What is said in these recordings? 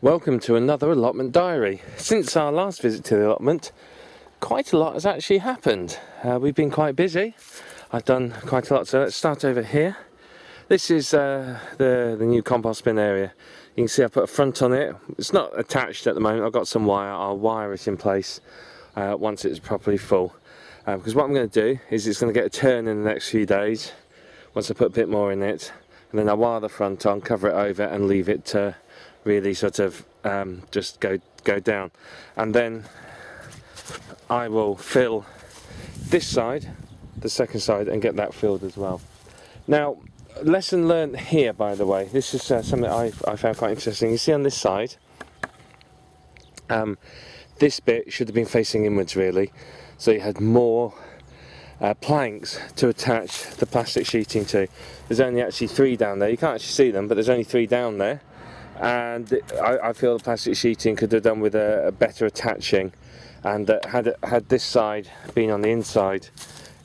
Welcome to another allotment diary. Since our last visit to the allotment, quite a lot has actually happened. We've been quite busy. I've done quite a lot, so let's start over here. This is the new compost bin area. You can see I put a front on it. It's not attached at the moment. I've got some wire. I'll wire it in place once it's properly full. Because what I'm going to do is it's going to get a turn in the next few days once I put a bit more in it, and then I'll wire the front on, cover it over and leave it to really sort of just go down, and then I will fill this side, the second side, and get that filled as well. Now, lesson learned here, by the way, this is something I found quite interesting. You see on this side, this bit should have been facing inwards really, so you had more planks to attach the plastic sheeting to. There's only actually 3 down there. You can't actually see them, but there's only 3 down there. And I feel the plastic sheeting could have done with a better attaching, and had this side been on the inside,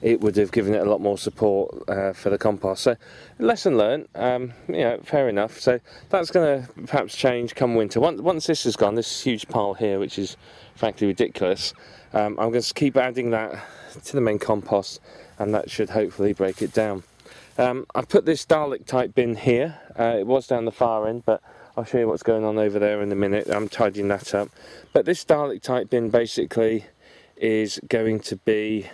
it would have given it a lot more support for the compost. So lesson learned, fair enough. So that's going to perhaps change come winter. Once this is gone, this huge pile here, which is frankly ridiculous, I'm going to keep adding that to the main compost, and that should hopefully break it down. I've put this Dalek type bin here. It was down the far end, but I'll show you what's going on over there in a minute. I'm tidying that up. But this Dalek type bin basically is going to be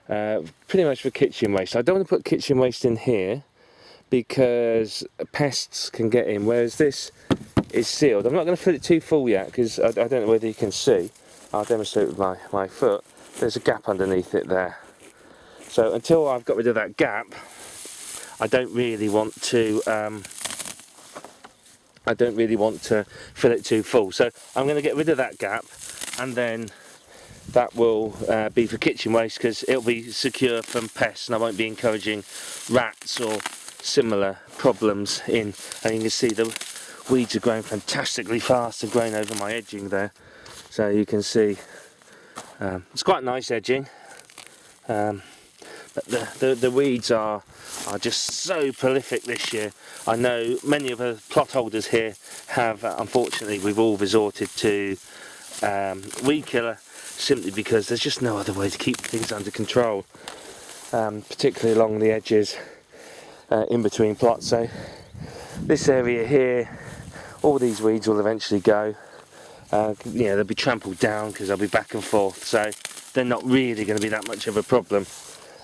pretty much for kitchen waste. I don't want to put kitchen waste in here because pests can get in, whereas this is sealed. I'm not going to fill it too full yet because I don't know whether you can see. I'll demonstrate with my foot. There's a gap underneath it there. So until I've got rid of that gap, I don't really want to fill it too full. So I'm going to get rid of that gap, and then that will be for kitchen waste because it'll be secure from pests, and I won't be encouraging rats or similar problems in. And you can see the weeds are growing fantastically fast and growing over my edging there. So you can see it's quite nice edging. But the weeds are just so prolific this year. I know many of the plot holders here have, unfortunately, we've all resorted to weed killer simply because there's just no other way to keep things under control, particularly along the edges in between plots. So this area here, all these weeds will eventually go. They'll be trampled down because they'll be back and forth, so they're not really going to be that much of a problem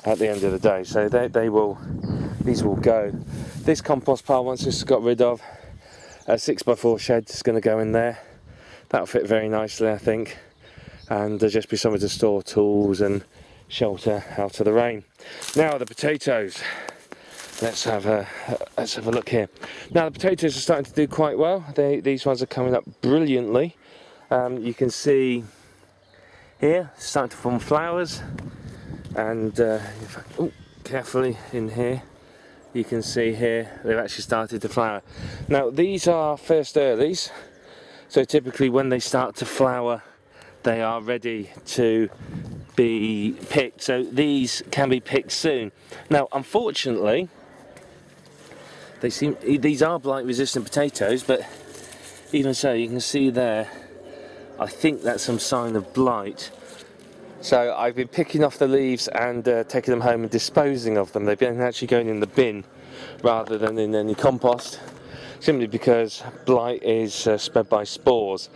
at the end of the day. So these will go. This compost pile, once this is got rid of, a 6x4 shed is going to go in there. That'll fit very nicely, I think, and there'll just be somewhere to store tools and shelter out of the rain. Now the potatoes. Let's have a look here. Now the potatoes are starting to do quite well. These ones are coming up brilliantly. You can see here starting to form flowers, and carefully in here you can see here they've actually started to flower. Now these are first earlies, so typically when they start to flower they are ready to be picked, so these can be picked soon. Now unfortunately these are blight resistant potatoes, but even so you can see there, I think that's some sign of blight. So I've been picking off the leaves and taking them home and disposing of them. They've been actually going in the bin rather than in any compost, simply because blight is spread by spores.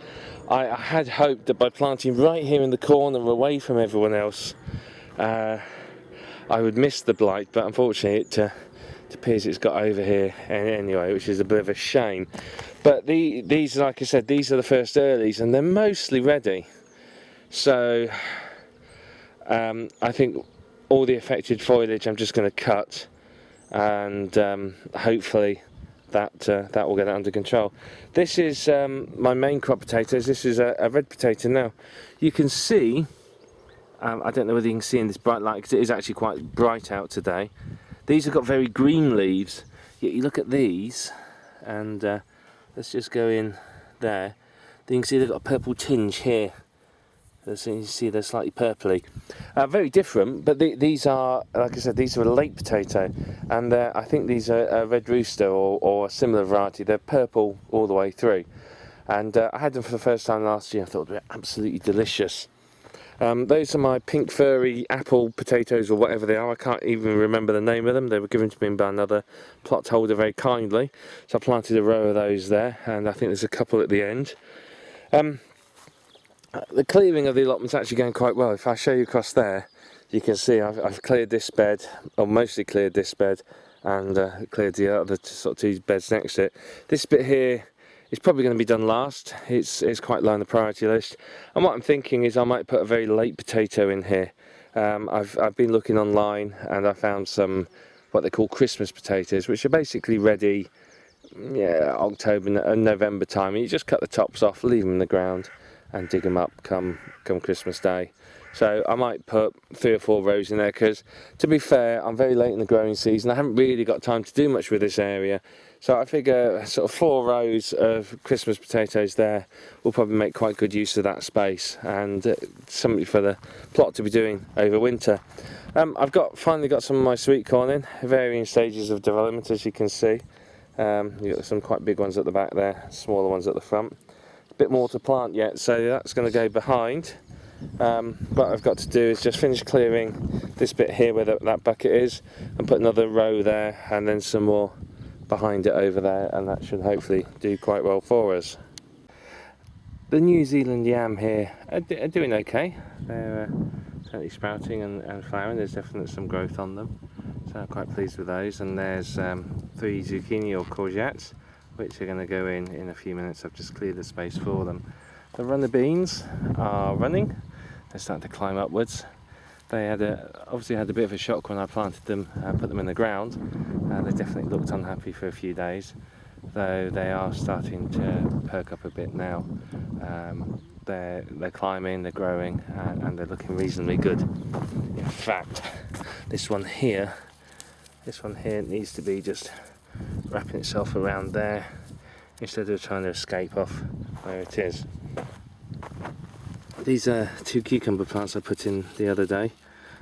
I had hoped that by planting right here in the corner away from everyone else, I would miss the blight, but unfortunately it appears it's got over here anyway, which is a bit of a shame. But these, like I said, these are the first earlies and they're mostly ready. So I think all the affected foliage I'm just going to cut, and hopefully that will get it under control. This is my main crop potatoes. This is a red potato. Now you can see, I don't know whether you can see in this bright light because it is actually quite bright out today, these have got very green leaves, yet you look at these, and let's just go in there, then you can see they've got a purple tinge here So you see they're slightly purpley. Very different, but these are, like I said, these are a late potato, and I think these are a red rooster or a similar variety. They're purple all the way through, and I had them for the first time last year. I thought they were absolutely delicious. Those are my pink furry apple potatoes, or whatever they are. I can't even remember the name of them. They were given to me by another plot holder very kindly, so I planted a row of those there, and I think there's a couple at the end. The clearing of the allotment's actually going quite well. If I show you across there, you can see I've cleared this bed, or mostly cleared this bed, and cleared the other sort of 2 beds next to it. This bit here is probably going to be done last. It's quite low on the priority list, and what I'm thinking is I might put a very late potato in here. I've been looking online, and I found some what they call Christmas potatoes, which are basically ready, October and November time. You just cut the tops off, leave them in the ground, and dig them up come Christmas Day. So I might put 3 or 4 rows in there, because to be fair, I'm very late in the growing season. I haven't really got time to do much with this area, so I figure sort of 4 rows of Christmas potatoes there will probably make quite good use of that space, and something for the plot to be doing over winter. I've finally got some of my sweet corn in varying stages of development, as you can see. You've got some quite big ones at the back there, smaller ones at the front. Bit more to plant yet, so that's going to go behind. What I've got to do is just finish clearing this bit here where that bucket is, and put another row there, and then some more behind it over there, and that should hopefully do quite well for us. The New Zealand yam here are doing okay. They're certainly sprouting and flowering. There's definitely some growth on them, so I'm quite pleased with those. And there's 3 zucchini or courgettes, which are going to go in a few minutes. I've just cleared the space for them. The runner beans are running. They're starting to climb upwards. They obviously had a bit of a shock when I planted them, put them in the ground. They definitely looked unhappy for a few days, though they are starting to perk up a bit now. They're climbing, they're growing, and they're looking reasonably good. In fact, this one here needs to be just wrapping itself around there instead of trying to escape off where it is. These are 2 cucumber plants I put in the other day.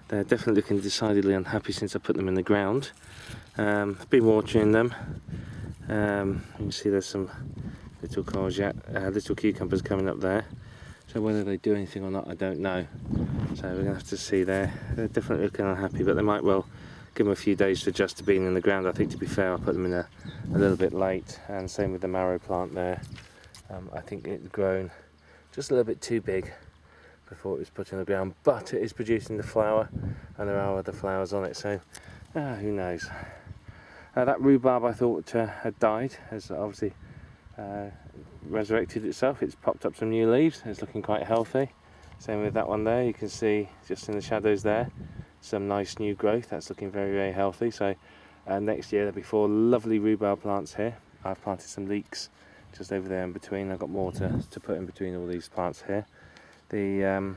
They're definitely looking decidedly unhappy since I put them in the ground. I've been watering them. You can see there's some little little cucumbers coming up there. So whether they do anything or not, I don't know. So we're going to have to see there. They're definitely looking unhappy, but they might well give them a few days to adjust to being in the ground. I think, to be fair, I put them in a little bit late, and same with the marrow plant there. I think it's grown just a little bit too big before it was put in the ground, but it is producing the flower, and there are other flowers on it, so who knows. That rhubarb I thought had died has obviously resurrected itself. It's popped up some new leaves. It's looking quite healthy. Same with that one there. You can see just in the shadows there some nice new growth. That's looking very, very healthy. So next year there'll be 4 lovely rhubarb plants here. I've planted some leeks just over there in between. I've got more to put in between all these plants here. The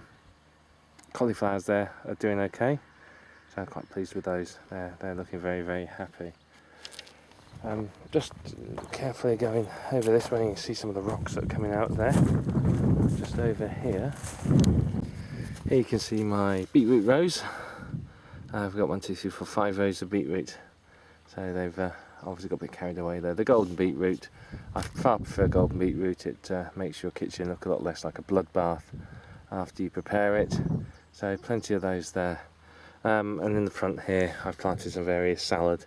cauliflowers there are doing okay, so I'm quite pleased with those. They're looking very, very happy. Just carefully going over this way, you can see some of the rocks that are coming out there. Just over here you can see my beetroot rows. I've got 1, 2, 3, 4, 5 rows of beetroot, so they've obviously got a bit carried away there. The golden beetroot, I far prefer golden beetroot. It makes your kitchen look a lot less like a bloodbath after you prepare it, so plenty of those there. And in the front here I've planted some various salad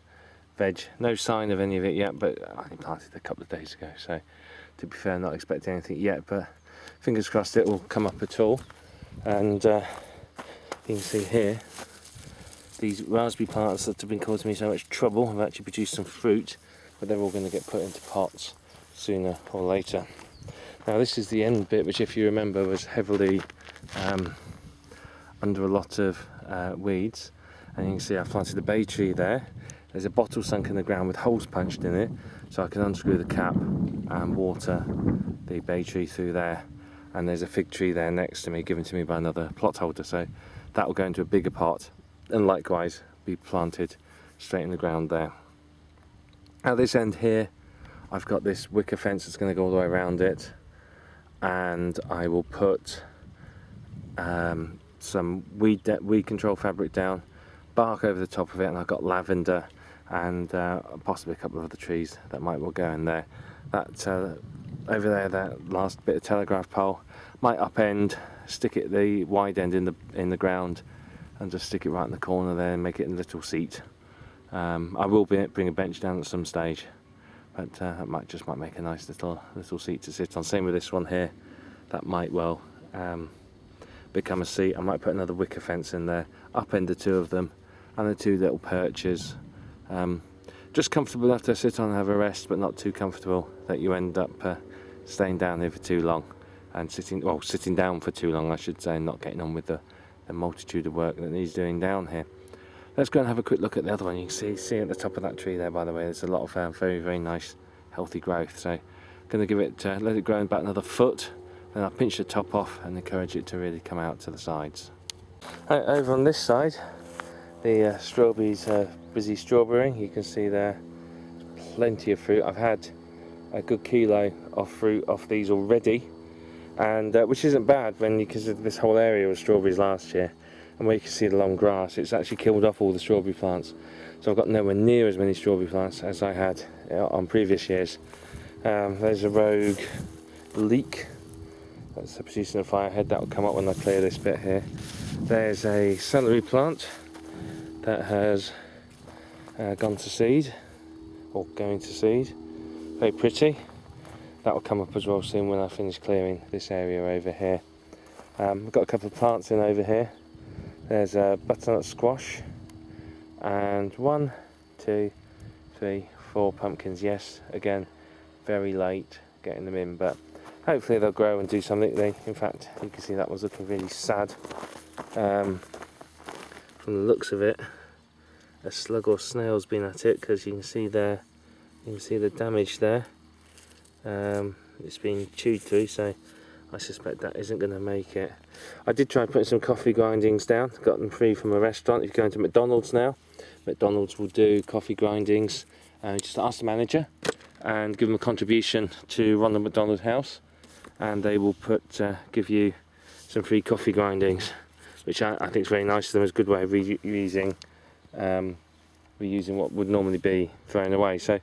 veg. No sign of any of it yet, but I planted a couple of days ago, so to be fair, not expecting anything yet, but fingers crossed it will come up at all. And you can see here these raspberry plants that have been causing me so much trouble have actually produced some fruit, but they're all going to get put into pots sooner or later. Now this is the end bit, which, if you remember, was heavily under a lot of weeds, and you can see I've planted a bay tree there. There's a bottle sunk in the ground with holes punched in it, so I can unscrew the cap and water the bay tree through there. And there's a fig tree there next to me, given to me by another plot holder, so that will go into a bigger pot and likewise be planted straight in the ground there. At this end here I've got this wicker fence that's going to go all the way around it, and I will put some weed control fabric down, bark over the top of it, and I've got lavender and possibly a couple of other trees that might well go in there. That over there, that last bit of telegraph pole, might upend, stick it the wide end in the ground, and just stick it right in the corner there and make it a little seat. I will bring a bench down at some stage, but that might make a nice little seat to sit on. Same with this one here, that might well become a seat. I might put another wicker fence in there, upend the two of them, and the two little perches. Just comfortable enough to sit on and have a rest, but not too comfortable that you end up staying down here for too long, and sitting down for too long, I should say, and not getting on with the multitude of work that needs doing down here. Let's go and have a quick look at the other one. You can see at the top of that tree there, by the way, there's a lot of very, very nice healthy growth. So I'm going to give it, let it grow in about another foot, then I'll pinch the top off and encourage it to really come out to the sides. Right, over on this side, the strawberries are busy strawberrying. You can see there plenty of fruit. I've had a good kilo of fruit off these already, and which isn't bad because this whole area was strawberries last year, and where you can see the long grass, it's actually killed off all the strawberry plants. So I've got nowhere near as many strawberry plants as I had on previous years. There's a rogue leek that's producing a firehead. That will come up when I clear this bit here. There's a celery plant that has gone to seed, or going to seed. Very pretty. That will come up as well soon when I finish clearing this area over here. I've got a couple of plants in over here. There's a butternut squash, and 1, 2, 3, 4 pumpkins. Yes, again, very late getting them in, but hopefully they'll grow and do something. In fact, you can see that was looking really sad. From the looks of it, a slug or snail's been at it, because you can see there, you can see the damage there. It's been chewed through, so I suspect that isn't going to make it. I did try putting some coffee grindings down, got them free from a restaurant. If you go into McDonald's now, McDonald's will do coffee grindings. Just ask the manager and give them a contribution to run the McDonald's house, and they will give you some free coffee grindings, which I think is very nice of them. It's a good way of reusing what would normally be thrown away. So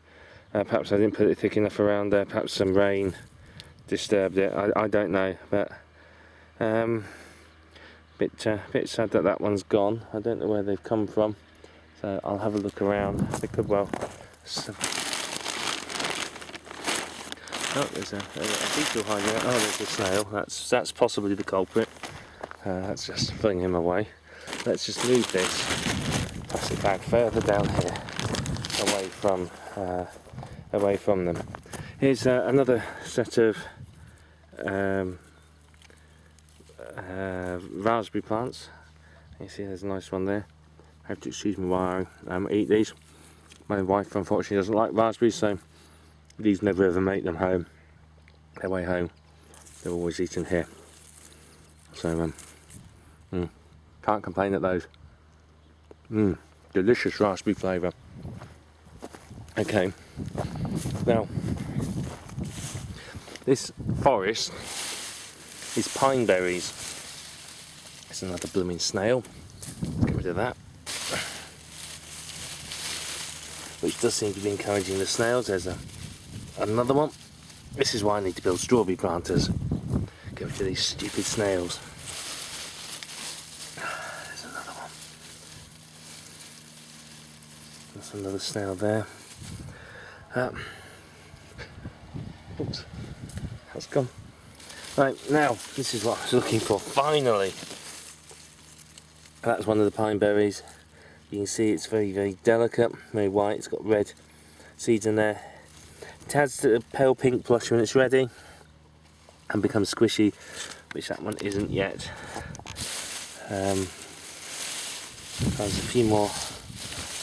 perhaps I didn't put it thick enough around there, perhaps some rain disturbed it, I don't know, but bit sad that one's gone. I don't know where they've come from, so I'll have a look around. They could well. Oh, there's a beetle hiding out. Oh, there's a snail. That's possibly the culprit. That's just pulling him away. Let's just move this plastic bag further down here, away from them. Here's another set of raspberry plants. You see there's a nice one there. I have to excuse me while I eat these. My wife unfortunately doesn't like raspberries, so these never ever make them home. Their way home, they're always eaten here. So can't complain at those. Delicious raspberry flavour. Okay, now this forest is pine berries. There's another blooming snail. Get rid of that. Which does seem to be encouraging the snails. There's another one. This is why I need to build strawberry planters. Get rid of these stupid snails. There's another one. There's another snail there. Oops, that's gone. Right, now this is what I was looking for. Finally, that's one of the pine berries. You can see it's very, very delicate, very white. It's got red seeds in there. It has a pale pink blush when it's ready and becomes squishy, which that one isn't yet. There's a few more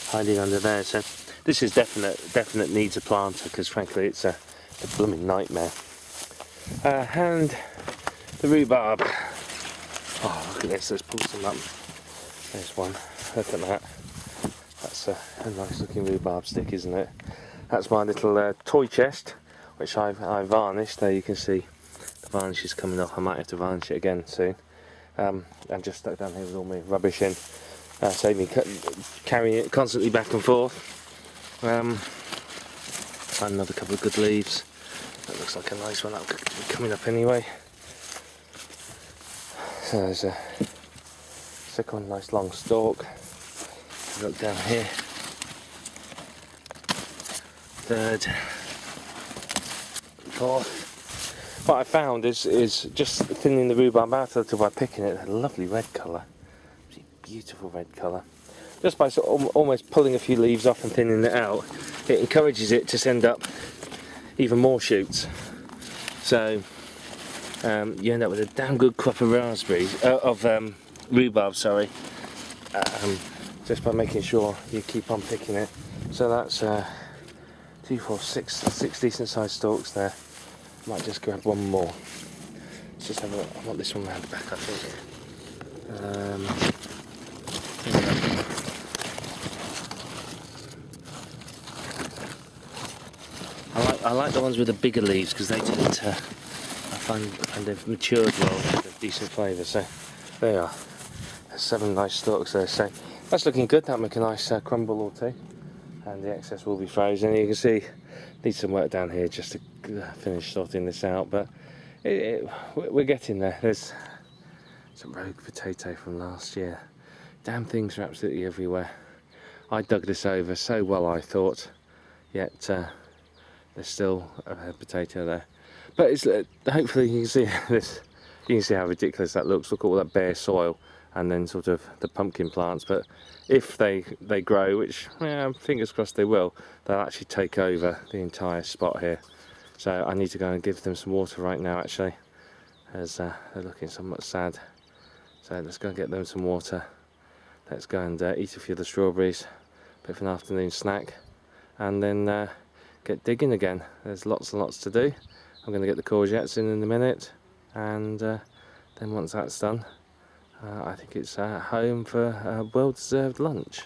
hiding under there. So this is definite needs a planter, because frankly it's a blooming nightmare. And the rhubarb. Oh, look at this. Let's pull some up. There's one. Look at that. That's a nice looking rhubarb stick, isn't it? That's my little toy chest, which I varnished. There you can see the varnish is coming off. I might have to varnish it again soon. and just stuck down here with all my rubbish in. Save me carrying it constantly back and forth. Another couple of good leaves. That looks like a nice one. That'll be coming up anyway. So there's a second nice long stalk. Look down here. Third, fourth. What I found is just thinning the rhubarb out a little by picking it. A lovely red colour, beautiful red colour. Just by sort of almost pulling a few leaves off and thinning it out, it encourages it to send up even more shoots. So you end up with a damn good crop of raspberries, rhubarb. Sorry, just by making sure you keep on picking it. So that's 2, 4, 6 decent sized stalks there. Might just grab one more. Let's just have a look. I want this one round the back, I think. I like the ones with the bigger leaves because they tend to, I find they've matured well, they've decent flavour. So there you are. There's 7 nice stalks there. So that's looking good. That'll make a nice crumble or two, and the excess will be frozen. You can see need some work down here just to finish sorting this out, but we're getting there. There's some rogue potato from last year. Damn things are absolutely everywhere. I dug this over so well, I thought, yet there's still a potato there. But it's hopefully you can see this. You can see how ridiculous that looks. Look at all that bare soil, and then sort of the pumpkin plants. But if they grow, which fingers crossed they will, they'll actually take over the entire spot here. So I need to go and give them some water right now, actually, as they're looking somewhat sad. So let's go and get them some water. Let's go and eat a few of the strawberries, bit of an afternoon snack, and then get digging again. There's lots and lots to do. I'm going to get the courgettes in a minute, and then once that's done, I think it's home for a well-deserved lunch.